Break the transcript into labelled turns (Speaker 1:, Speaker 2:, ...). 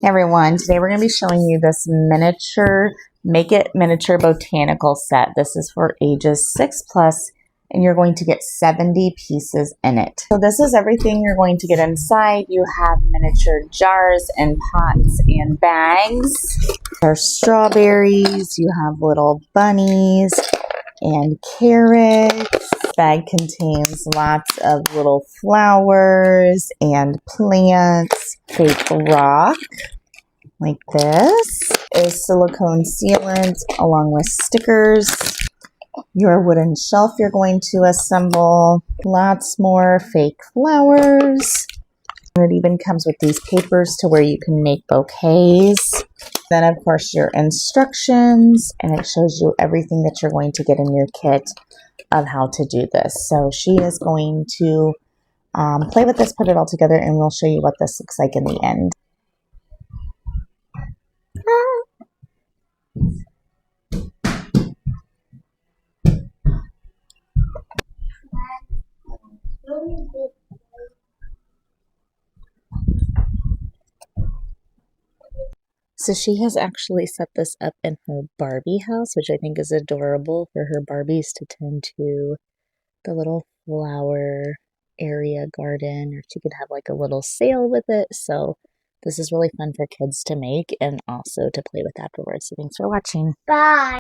Speaker 1: Hey everyone, today we're going to be showing you this miniature, make it miniature botanical set. This is for ages 6+, and you're going to get 70 pieces in it. So this is everything you're going to get inside. You have miniature jars and pots and bags. There's strawberries, you have little bunnies and carrots. Bag contains lots of little flowers and plants. Fake rock, like this, is silicone sealant along with stickers. Your wooden shelf you're going to assemble. Lots more fake flowers. And it even comes with these papers to where you can make bouquets. Then of course your instructions, and it shows you everything that you're going to get in your kit of how to do this. So she is going to play with this, put it all together, and we'll show you what this looks like in the end. So she has actually set this up in her Barbie house, which I think is adorable for her Barbies to tend to the little flower area garden, or she could have like a little sail with it. So this is really fun for kids to make and also to play with afterwards. So thanks for watching.
Speaker 2: Bye.